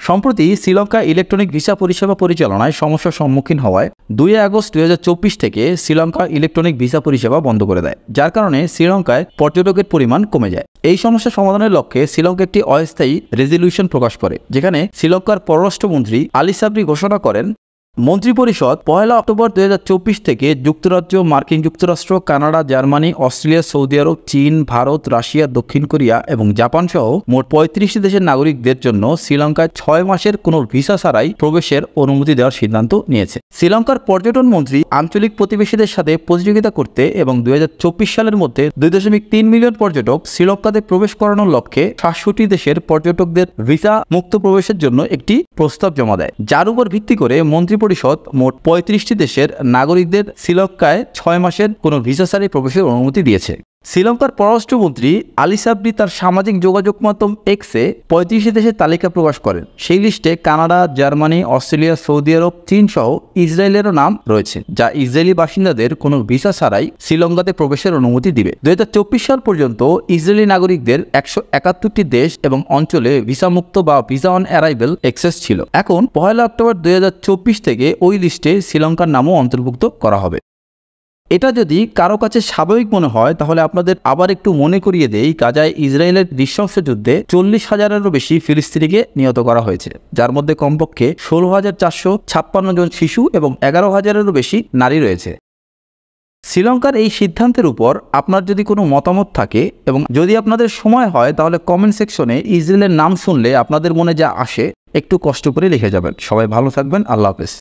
সম্প্রতি Sri Lanka electronic visa পরিষেবা পরিচালনায় সমস্যার সম্মুখীন হওয়ায় 2 আগস্ট 2024 থেকে শ্রীলঙ্কা ইলেকট্রনিক ভিসা পরিষেবা বন্ধ করে দেয়, যার কারণে শ্রীলঙ্কায় পর্যটকের পরিমাণ কমে যায়। এই সমস্যা সমাধানের লক্ষ্যে শ্রীলঙ্কা একটি অস্থায়ী রেজলিউশন প্রকাশ করে, যেখানে শ্রীলঙ্কার পররাষ্ট্রমন্ত্রী আলী সাবরি ঘোষণা করেন, মন্ত্রিপরিষদ 1 অক্টোবর 2024 থেকে যুক্তরাজ্য, মার্কিন যুক্তরাষ্ট্র, কানাডা, জার্মানি, অস্ট্রেলিয়া, সৌদি আরব, চীন, ভারত, রাশিয়া, দক্ষিণ কোরিয়া এবং জাপান সহ মোট 35টি দেশের নাগরিকদের জন্য শ্রীলঙ্কায় 6 মাসের কোনো ভিসা ছাড়াই প্রবেশের অনুমতি দেওয়ার সিদ্ধান্ত নিয়েছে। শ্রীলঙ্কার পর্যটন মন্ত্রী আঞ্চলিক প্রতিবেশীদের সাথে প্রতিযোগিতা করতে এবং 2024 সালের মধ্যে 2.3 মিলিয়ন পর্যটক শ্রীলঙ্কাতে প্রবেশ করানোর লক্ষ্যে 67টি দেশের পর্যটকদের ভিসা মুক্ত প্রবেশের জন্য একটি প্রস্তাব জমা দেয়, যার উপর ভিত্তি করে মন্ত্রিপরিষদ মোট 35টি দেশের নাগরিকদের শ্রীলঙ্কায় 6 মাসের কোনো ভিসা ছাড়াই প্রবেশের অনুমতি দিয়েছে। শ্রীলঙ্কার পররাষ্ট্রমন্ত্রী আলী সাবরি তার সামাজিক যোগাযোগ মাধ্যম এক্সে 35 দেশের তালিকা প্রকাশ করেন। সেই লিস্টে কানাডা, জার্মানি, অস্ট্রেলিয়া, সৌদি আরব, চীন সহ ইসরায়েলেরও নাম রয়েছে, যা ইসরায়েলি বাসিন্দাদের কোনো ভিসা ছাড়াই শ্রীলঙ্কাতে প্রবেশের অনুমতি দিবে। 2024 সাল পর্যন্ত ইসরায়েলি নাগরিকদের 171টি দেশ এবং অঞ্চলে ভিসা মুক্ত বা ভিসা অন অ্যারাইভেল অ্যাক্সেস ছিল। এখন 1 অক্টোবর 2024 থেকে ওই লিস্টে শ্রীলঙ্কার নামও অন্তর্ভুক্ত করা হবে। এটা যদি কারো কাছে স্বাভাবিক মনে হয়, তাহলে আপনাদের আবার একটু মনে করিয়ে দেই, গাজায় ইসরায়েলের নৃশংস যুদ্ধে 40,000-এরও বেশি ফিলিস্তিনিকে নিহত করা হয়েছে, যার মধ্যে কমপক্ষে 16,456 জন শিশু এবং 11,000-এরও বেশি নারী রয়েছে। শ্রীলঙ্কার এই সিদ্ধান্তের উপর আপনার যদি কোনো মতামত থাকে এবং যদি আপনাদের সময় হয়, তাহলে কমেন্ট সেকশনে ইসরায়েলের নাম শুনলে আপনাদের মনে যা আসে একটু কষ্ট করে লিখে যাবেন। সবাই ভালো থাকবেন। আল্লাহ হাফেজ।